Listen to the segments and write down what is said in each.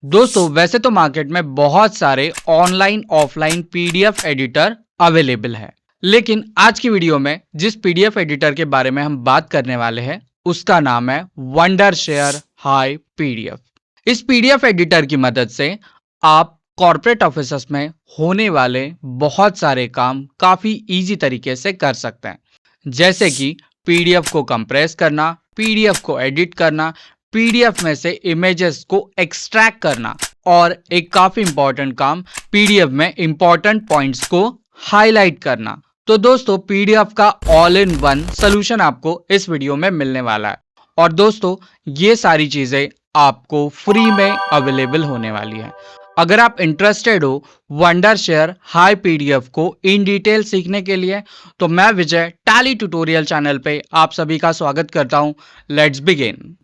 दोस्तों वैसे तो मार्केट में बहुत सारे online offline PDF editor available है, लेकिन आज की वीडियो में जिस पीडीएफ एडिटर के बारे में हम बात करने वाले हैं उसका नाम है वंडरशेयर हाई पीडीएफ। इस पीडीएफ एडिटर की मदद से आप कॉर्पोरेट ऑफिस में होने वाले बहुत सारे काम काफी इजी तरीके से कर सकते हैं, जैसे कि पीडीएफ को कंप्रेस करना, पीडीएफ को एडिट करना, पीडीएफ में से इमेजेस को एक्सट्रैक्ट करना और एक काफी इंपॉर्टेंट काम पीडीएफ में इंपॉर्टेंट पॉइंट्स को हाईलाइट करना। तो दोस्तों पीडीएफ का ऑल इन वन सॉल्यूशन आपको इस वीडियो में मिलने वाला है और दोस्तों ये सारी चीजें आपको फ्री में अवेलेबल होने वाली है। अगर आप इंटरेस्टेड हो वंडरशेयर हाई पीडीएफ को इन डिटेल सीखने के लिए तो मैं विजय टैली ट्यूटोरियल चैनल पे आप सभी का स्वागत करता हूं। Let's begin.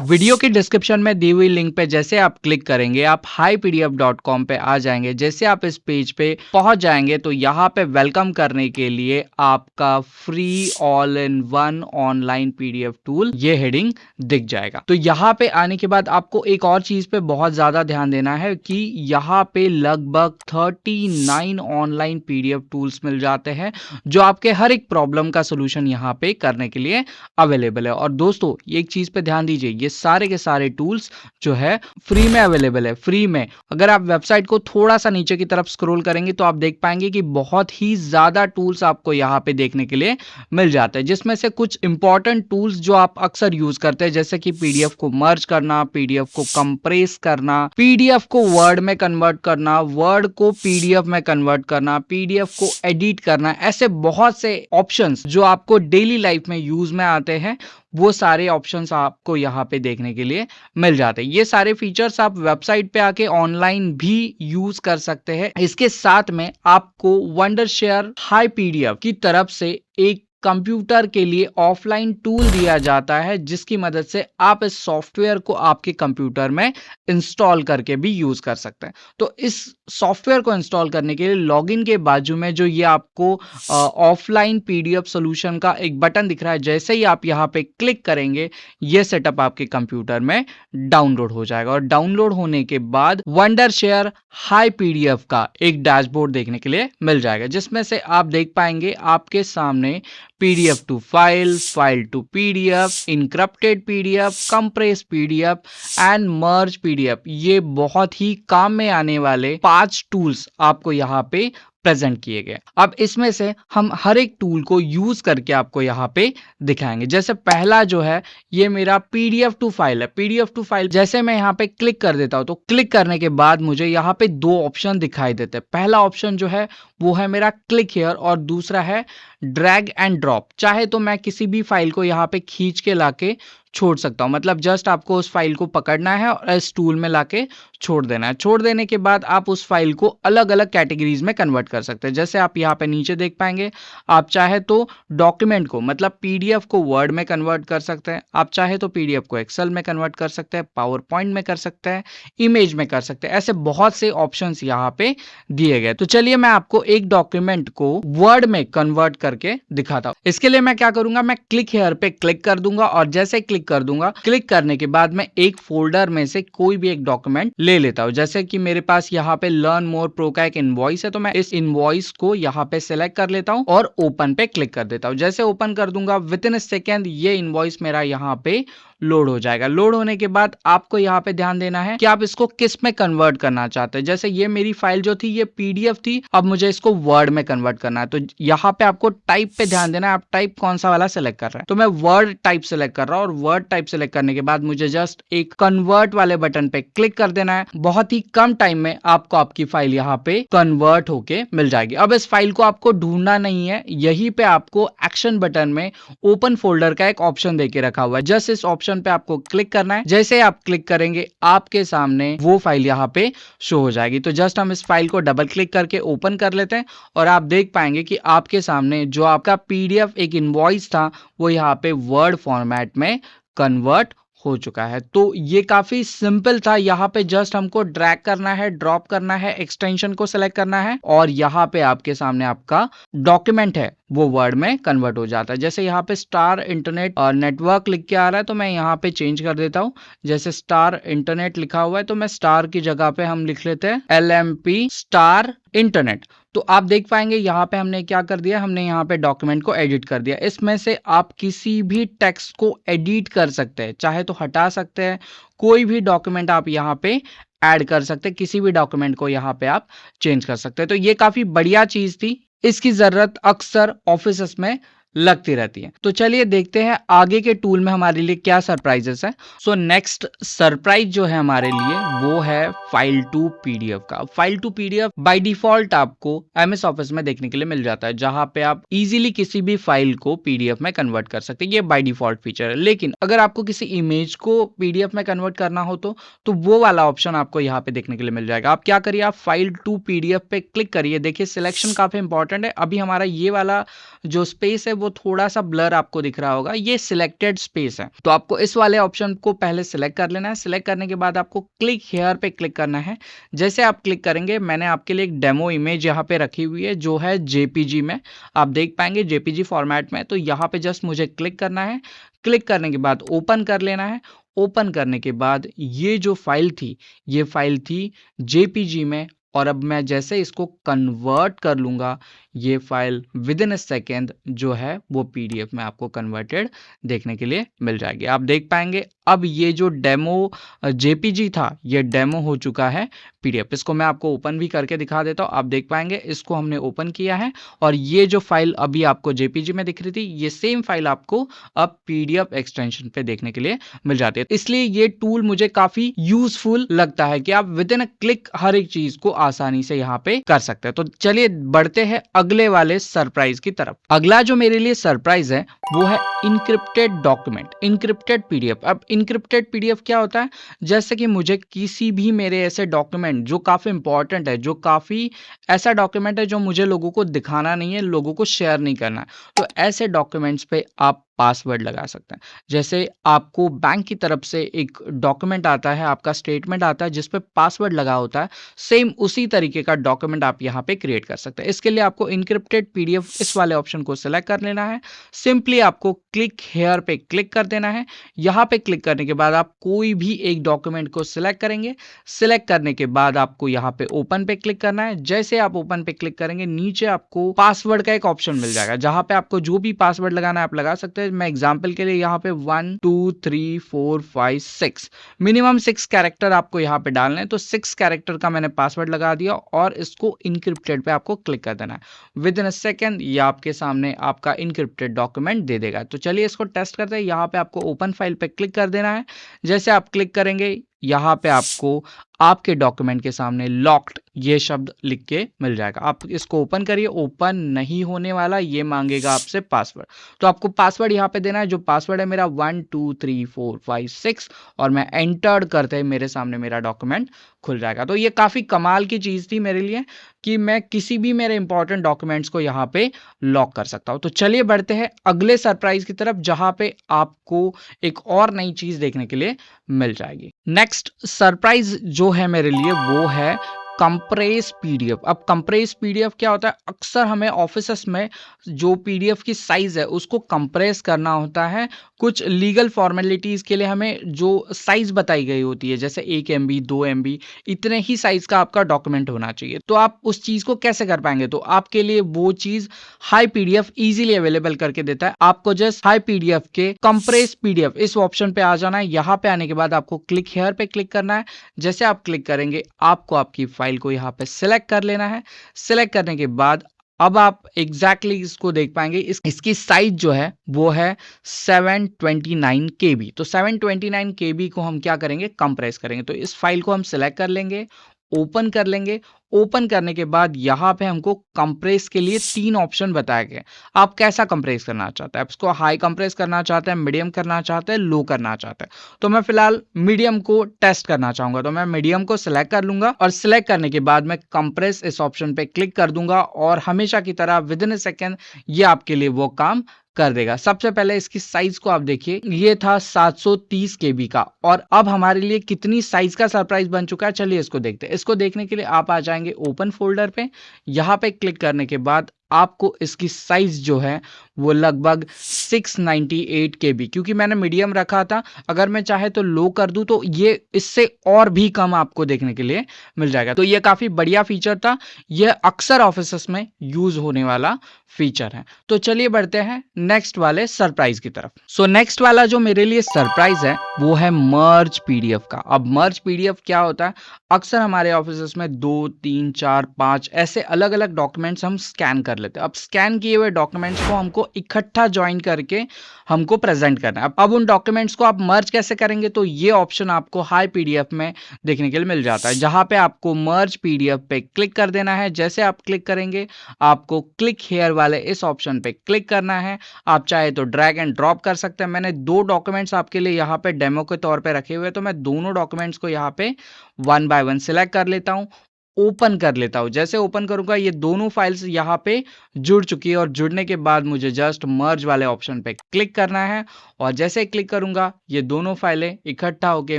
वीडियो की डिस्क्रिप्शन में दी हुई लिंक पे जैसे आप क्लिक करेंगे आप highpdf.com पे आ जाएंगे। जैसे आप इस पेज पे पहुंच जाएंगे तो यहाँ पे वेलकम करने के लिए आपका free all in one online PDF tool ये हेडिंग दिख जाएगा। तो यहाँ पे आने के बाद आपको एक और चीज पे बहुत ज्यादा ध्यान देना है कि यहाँ पे लगभग 39 ऑनलाइन पीडीएफ टूल्स मिल जाते हैं जो आपके हर एक प्रॉब्लम का सोल्यूशन यहाँ पे करने के लिए अवेलेबल है। और दोस्तों एक चीज पे ध्यान दीजिए, ये सारे के सारे टूल्स जो है फ्री में अवेलेबल है। फ्री में अगर आप वेबसाइट को थोड़ा सा नीचे की तरफ स्क्रॉल करेंगे तो आप देख पाएंगे कि बहुत ही ज्यादा टूल्स आपको यहाँ पे देखने के लिए मिल जाते हैं, जिसमें से कुछ इंपॉर्टेंट टूल्स जो आप अक्सर यूज करते हैं जैसे कि पीडीएफ को मर्ज करना, पीडीएफ को कंप्रेस करना, पीडीएफ को वर्ड में कन्वर्ट करना, वर्ड को पीडीएफ में कन्वर्ट करना, पीडीएफ को एडिट करना, ऐसे बहुत से ऑप्शंस जो आपको डेली लाइफ में यूज में आते हैं वो सारे ऑप्शंस आपको यहाँ पे देखने के लिए मिल जाते हैं। ये सारे फीचर्स आप वेबसाइट पे आके ऑनलाइन भी यूज कर सकते हैं। इसके साथ में आपको वंडरशेयर हाई पीडीएफ की तरफ से एक कंप्यूटर के लिए ऑफलाइन टूल दिया जाता है जिसकी मदद से आप इस सॉफ्टवेयर को आपके कंप्यूटर में इंस्टॉल करके भी यूज कर सकते हैं। तो इस सॉफ्टवेयर को इंस्टॉल करने के लिए लॉगिन के बाजू में जो ये आपको ऑफलाइन पीडीएफ सॉल्यूशन का एक बटन दिख रहा है, जैसे ही आप यहाँ पे क्लिक करेंगे ये सेटअप आपके कंप्यूटर में डाउनलोड हो जाएगा और डाउनलोड होने के बाद वंडरशेयर हाई पीडीएफ का एक डैशबोर्ड देखने के लिए मिल जाएगा, जिसमें से आप देख पाएंगे आपके सामने PDF to file, file to PDF, encrypted PDF, compress PDF and merge PDF. ये बहुत ही काम में आने वाले 5 टूल्स आपको यहाँ पे प्रेजेंट किए गए। अब इसमें से हम हर एक टूल को यूज करके आपको यहाँ पे दिखाएंगे। जैसे पहला जो है ये मेरा पीडीएफ टू फाइल है। पीडीएफ टू फाइल जैसे मैं यहाँ पे क्लिक कर देता हूँ तो क्लिक करने के बाद मुझे यहाँ पे 2 ऑप्शन दिखाई देते हैं। पहला ऑप्शन जो है वो है मेरा क्लिक हियर और दूसरा है ड्रैग एंड ड्रॉप। चाहे तो मैं किसी भी फाइल को यहाँ पे खींच के लाके छोड़ सकता हूं, मतलब जस्ट आपको उस फाइल को पकड़ना है और इस टूल में लाके छोड़ देना है। छोड़ देने के बाद आप उस फाइल को अलग अलग कैटेगरीज में कन्वर्ट कर सकते हैं। जैसे आप यहाँ पे नीचे देख पाएंगे, आप चाहे तो डॉक्यूमेंट को मतलब पीडीएफ को वर्ड में कन्वर्ट कर सकते हैं, आप चाहे तो पीडीएफ को एक्सेल में कन्वर्ट कर सकते हैं, पावर पॉइंट में कर सकते हैं, इमेज में कर सकते हैं। ऐसे बहुत से ऑप्शन यहाँ पे दिए गए। तो चलिए मैं आपको एक डॉक्यूमेंट को वर्ड में कन्वर्ट करके दिखाता हूं। इसके लिए मैं क्या करूंगा, मैं क्लिक हियर पे क्लिक कर दूंगा और जैसे क्लिक कर दूंगा, क्लिक करने के बाद मैं एक फोल्डर में से कोई भी एक डॉक्यूमेंट ले लेता हूं। जैसे कि मेरे पास यहाँ पे लर्न मोर प्रो का एक इनवॉइस है, तो मैं इस इनवॉइस को यहाँ पे सिलेक्ट कर लेता हूं और ओपन पे क्लिक कर देता हूं। जैसे ओपन कर दूंगा विद इन सेकेंड ये इनवॉइस मेरा यहाँ पे लोड हो जाएगा। लोड होने के बाद आपको यहाँ पे ध्यान देना है कि आप इसको किस में कन्वर्ट करना चाहते हैं। जैसे ये मेरी फाइल जो थी ये पीडीएफ थी, अब मुझे इसको वर्ड में कन्वर्ट करना है। तो यहाँ पे आपको टाइप पे ध्यान देना है, आप टाइप कौन सा वाला सेलेक्ट कर रहे हैं। तो मैं वर्ड टाइप सेलेक्ट कर रहा हूँ और वर्ड टाइप सेलेक्ट करने के बाद मुझे जस्ट एक कन्वर्ट वाले बटन पे क्लिक कर देना है। बहुत ही कम टाइम में आपको आपकी फाइल यहाँ पे कन्वर्ट होके मिल जाएगी। अब इस फाइल को आपको ढूंढना नहीं है, यहीं पे आपको एक्शन बटन में ओपन फोल्डर का एक ऑप्शन देके रखा हुआ है। जस्ट इस ऑप्शन पे आपको क्लिक करना है। जैसे आप क्लिक करेंगे आपके सामने वो फाइल यहाँ पे शो हो जाएगी। तो जस्ट हम इस फाइल को डबल क्लिक करके ओपन कर लेते हैं और आप देख पाएंगे कि आपके सामने जो आपका पीडीएफ एक इनवॉइस था वो यहाँ पे वर्ड फॉर्मेट में कन्वर्ट हो चुका है। तो ये काफ़ी सिंपल था, यहाँ पे जस्ट हमको ड्रैग करना है, ड्रॉप करना है, एक्सटेंशन को सेलेक्ट करना है और यहाँ पे आपके सामने आपका डॉक्यूमेंट है वो वर्ड में कन्वर्ट हो जाता है। जैसे यहाँ पे स्टार इंटरनेट नेटवर्क लिख के आ रहा है तो मैं यहाँ पे चेंज कर देता हूँ। जैसे स्टार इंटरनेट लिखा हुआ है तो मैं स्टार की जगह पे हम लिख लेते हैं LMP स्टार इंटरनेट। तो आप देख पाएंगे यहाँ पे हमने क्या कर दिया, हमने यहाँ पे डॉक्यूमेंट को एडिट कर दिया। इसमें से आप किसी भी टेक्स्ट को एडिट कर सकते हैं, चाहे तो हटा सकते हैं, कोई भी डॉक्यूमेंट आप यहाँ पे ऐड कर सकते हैं, किसी भी डॉक्यूमेंट को यहाँ पे आप चेंज कर सकते हैं। तो ये काफी बढ़िया चीज थी, इसकी जरूरत अक्सर ऑफिसेस में लगती रहती है। तो चलिए देखते हैं आगे के टूल में हमारे लिए क्या सरप्राइजेस है। सो नेक्स्ट सरप्राइज जो है हमारे लिए वो है फाइल टू पीडीएफ का। File to PDF by default आपको एमएस ऑफिस में देखने के लिए मिल जाता है, जहां पे आप इजीली किसी भी फाइल को पीडीएफ में कन्वर्ट कर सकते हैं। ये बाय डिफॉल्ट फीचर है। लेकिन अगर आपको किसी इमेज को पीडीएफ में कन्वर्ट करना हो तो वो वाला ऑप्शन आपको यहाँ पे देखने के लिए मिल जाएगा। आप क्या करिए, आप फाइल टू पीडीएफ पे क्लिक करिए। देखिए सिलेक्शन काफी इंपॉर्टेंट है। अभी हमारा ये वाला जो स्पेस है वो थोड़ा सा ब्लर आपको दिख रहा होगा, ये सिलेक्टेड स्पेस है। तो आपको इस वाले ऑप्शन को पहले सिलेक्ट कर लेना है। सिलेक्ट करने के बाद आपको क्लिक हेयर पे क्लिक करना है। जैसे आप क्लिक करेंगे, मैंने आपके लिए एक डेमो इमेज यहाँ पे रखी हुई है जो है जेपीजी में, आप देख पाएंगे जेपीजी फॉर्मेट में। तो यहाँ पे जस्ट मुझे क्लिक करना है। क्लिक करने के बाद ओपन कर लेना है। ओपन करने के बाद ये जो फाइल थी, ये फाइल थी जेपीजी में, और अब मैं जैसे इसको कन्वर्ट कर लूंगा, ये file with in a second जो है वो पीडीएफ में आपको कन्वर्टेड देखने के लिए मिल जाएगी। आप देख पाएंगे अब ये जो डेमो जेपीजी था ये डेमो हो चुका है पीडीएफ। इसको मैं आपको ओपन भी करके दिखा देता हूँ। आप देख पाएंगे इसको हमने ओपन किया है और ये जो फाइल अभी आपको जेपीजी में दिख रही थी, ये सेम फाइल आपको अब पीडीएफ एक्सटेंशन पे देखने के लिए मिल जाती है। इसलिए ये टूल मुझे काफी यूजफुल लगता है कि आप विद इन अ क्लिक हर एक चीज को आसानी से यहाँ पे कर सकते हैं। तो चलिए बढ़ते हैं अगले वाले सरप्राइज की तरफ। अगला जो मेरे लिए सरप्राइज है वो है इनक्रिप्टेड डॉक्यूमेंट, इनक्रिप्टेड पीडीएफ। अब इनक्रिप्टेड पीडीएफ क्या होता है, जैसे कि मुझे किसी भी मेरे ऐसे डॉक्यूमेंट जो काफी इंपॉर्टेंट है, जो काफी ऐसा डॉक्यूमेंट है जो मुझे लोगों को दिखाना नहीं है, लोगों को शेयर नहीं करना है, तो ऐसे डॉक्यूमेंट्स पे आप पासवर्ड लगा सकते हैं। जैसे आपको बैंक की तरफ से एक डॉक्यूमेंट आता है, आपका स्टेटमेंट आता है जिस पे पासवर्ड लगा होता है, सेम उसी तरीके का डॉक्यूमेंट आप यहाँ पे क्रिएट कर सकते हैं। इसके लिए आपको इनक्रिप्टेड पीडीएफ इस वाले ऑप्शन को सिलेक्ट कर लेना है। सिंपली आपको क्लिक हेयर पे क्लिक कर देना है। यहाँ पे क्लिक करने के बाद आप कोई भी एक डॉक्यूमेंट को सिलेक्ट करेंगे। सिलेक्ट करने के बाद आपको यहाँ पे ओपन पे क्लिक करना है। जैसे आप ओपन पे क्लिक करेंगे, नीचे आपको पासवर्ड का एक ऑप्शन मिल जाएगा, जहां पे आपको जो भी पासवर्ड लगाना है आप लगा सकते हैं। मैं एग्जांपल के लिए यहाँ पे 1 2 3 4 5 6 मिनिमम 6 कैरेक्टर आपको यहाँ पे डालने हैं। तो 6 कैरेक्टर का मैंने पासवर्ड लगा दिया और इसको इनक्रिप्टेड पे आपको क्लिक कर देना है। विद इन अ सेकेंड ये आपके सामने आपका इनक्रिप्टेड डॉक्यूमेंट दे देगा। तो चलिए इसको टेस्ट करते हैं। यहाँ पे आपको ओपन फाइल पे क्लिक कर देना है। जैसे आप क्लिक करेंगे, यहाँ पे आपको आपके डॉक्यूमेंट के सामने लॉक्ड ये शब्द लिख के मिल जाएगा। आप इसको ओपन करिए, ओपन नहीं होने वाला, ये मांगेगा आपसे पासवर्ड। तो आपको पासवर्ड यहाँ पे देना है। जो पासवर्ड है मेरा 1 2 3 4 5 6 और मैं एंटर करते ही मेरे सामने मेरा डॉक्यूमेंट खुल जाएगा। तो ये काफी कमाल की चीज थी मेरे लिए कि मैं किसी भी मेरे इंपॉर्टेंट डॉक्यूमेंट्स को यहाँ पे लॉक कर सकता हूँ। तो चलिए बढ़ते हैं अगले सरप्राइज की तरफ, जहां पे आपको एक और नई चीज देखने के लिए मिल जाएगी। नेक्स्ट सरप्राइज जो है मेरे लिए वो है कंप्रेस पीडीएफ। अब कंप्रेस पीडीएफ क्या होता है, अक्सर हमें ऑफिसेस में जो पीडीएफ की साइज है उसको कंप्रेस करना होता है। कुछ लीगल फॉर्मेलिटीज के लिए हमें जो साइज बताई गई होती है, जैसे 1 MB 2 MB इतने ही साइज का आपका डॉक्यूमेंट होना चाहिए। तो आप उस चीज को कैसे कर पाएंगे, तो आपके लिए वो चीज हाई पीडीएफ इजीली अवेलेबल करके देता है। आपको जस्ट हाई पीडीएफ के कंप्रेस पीडीएफ इस ऑप्शन पे आ जाना है। यहाँ पे आने के बाद आपको क्लिक हेयर पे क्लिक करना है। जैसे आप क्लिक करेंगे, आपको आपकी फाइल को यहाँ पे सिलेक्ट कर लेना है। सिलेक्ट करने के बाद अब आप एग्जैक्टली इसको देख पाएंगे। इसकी साइज जो है वो है 729 KB। तो 729 KB को हम क्या करेंगे, कंप्रेस करेंगे। तो इस फाइल को हम सिलेक्ट कर लेंगे, ओपन कर लेंगे। ओपन करने के बाद यहाँ पे हमको कंप्रेस के लिए 3 ऑप्शन बताए गए। आप कैसा कंप्रेस करना चाहते हैं, आप इसको हाई कंप्रेस करना चाहते हैं, मीडियम करना चाहते हैं, लो करना चाहते हैं। तो मैं फिलहाल मीडियम को टेस्ट करना चाहूंगा, तो मैं मीडियम को सिलेक्ट कर लूंगा और सिलेक्ट करने के बाद मैं कंप्रेस इस ऑप्शन पे क्लिक कर दूंगा और हमेशा की तरह विद इन अ सेकेंड ये आपके लिए वो काम कर देगा। सबसे पहले इसकी साइज को आप देखिए, ये था 730 केबी का और अब हमारे लिए कितनी साइज का सरप्राइज बन चुका है, चलिए इसको देखते हैं। इसको देखने के लिए आप आ जाएंगे ओपन फोल्डर पे, यहाँ पे क्लिक करने के बाद आपको इसकी साइज जो है वो लगभग 698 केबी, क्योंकि मैंने मीडियम रखा था, अगर मैं चाहे तो लो कर दूं तो ये इससे और भी कम आपको देखने के लिए मिल जाएगा। तो ये काफी बढ़िया फीचर था, यह अक्सर ऑफिसेस में यूज होने वाला फीचर है। तो चलिए बढ़ते हैं नेक्स्ट वाले सरप्राइज की तरफ। सो नेक्स्ट वाला जो मेरे लिए सरप्राइज है वो है मर्ज पीडीएफ का। अब मर्ज पीडीएफ क्या होता है, अक्सर हमारे ऑफिसेस में 2, 3, 4, 5 ऐसे अलग अलग डॉक्यूमेंट्स हम स्कैन कर लेते हैं। अब स्कैन किए हुए डॉक्यूमेंट्स को हमको इकट्ठा ज्वाइन करके हमको प्रेजेंट करना है। अब उन डॉक्यूमेंट्स को आप मर्ज कैसे करेंगे, तो ये ऑप्शन आपको हाई पीडीएफ में देखने के लिए मिल जाता है, जहां पे आपको मर्ज पीडीएफ पे क्लिक कर देना है। जैसे आप क्लिक करेंगे आपको क्लिक हेयर वाले इस ऑप्शन पे क्लिक करना है। आप चाहे तो ड्रैग एंड ड्रॉप कर सकते हैं। मैंने 2 डॉक्यूमेंट्स आपके लिए यहाँ पे डेमो के तौर पे रखे हुए, तो मैं दोनों डॉक्यूमेंट्स को यहाँ पे 1 बाय 1 सिलेक्ट कर लेता हूँ, ओपन कर लेता हूं। जैसे ओपन करूंगा ये दोनों फाइल्स यहाँ पे जुड़ चुकी है और जुड़ने के बाद मुझे जस्ट मर्ज वाले ऑप्शन पे क्लिक करना है और जैसे क्लिक करूंगा ये दोनों फाइलें इकट्ठा होके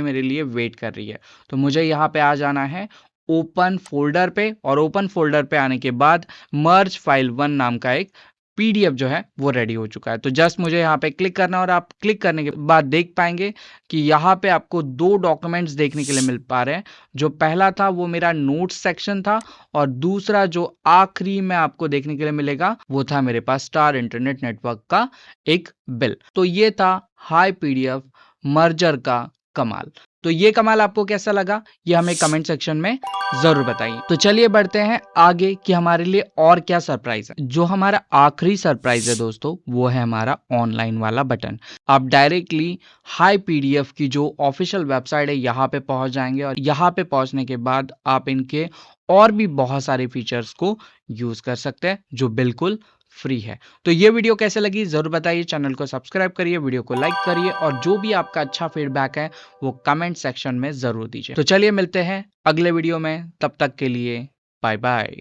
मेरे लिए वेट कर रही है। तो मुझे यहाँ पे आ जाना है ओपन फोल्डर पे और ओपन फोल्डर पे आने के बाद मर्ज फाइल 1 नाम का एक पीडीएफ जो है वो रेडी हो चुका है। तो जस्ट मुझे यहाँ पे क्लिक करना है और आप क्लिक करने के बाद देख पाएंगे कि यहाँ पे आपको 2 डॉक्यूमेंट्स देखने के लिए मिल पा रहे हैं। जो पहला था वो मेरा नोट्स सेक्शन था और दूसरा जो आखिरी में आपको देखने के लिए मिलेगा वो था मेरे पास स्टार इंटरनेट नेटवर्क का एक बिल। तो ये था हाई पीडीएफ मर्जर का कमाल। तो ये कमाल आपको कैसा लगा, ये हमें कमेंट सेक्शन में जरूर बताइए। तो चलिए बढ़ते हैं आगे कि हमारे लिए और क्या सरप्राइज है। जो हमारा आखिरी सरप्राइज है दोस्तों वो है हमारा ऑनलाइन वाला बटन। आप डायरेक्टली हाई पीडीएफ की जो ऑफिशियल वेबसाइट है यहाँ पे पहुंच जाएंगे और यहाँ पे पहुंचने के बाद आप इनके और भी बहुत सारे फीचर्स को यूज कर सकते हैं जो बिल्कुल फ्री है। तो ये वीडियो कैसे लगी जरूर बताइए, चैनल को सब्सक्राइब करिए, वीडियो को लाइक करिए और जो भी आपका अच्छा फीडबैक है वो कमेंट सेक्शन में जरूर दीजिए। तो चलिए मिलते हैं अगले वीडियो में, तब तक के लिए बाय बाय।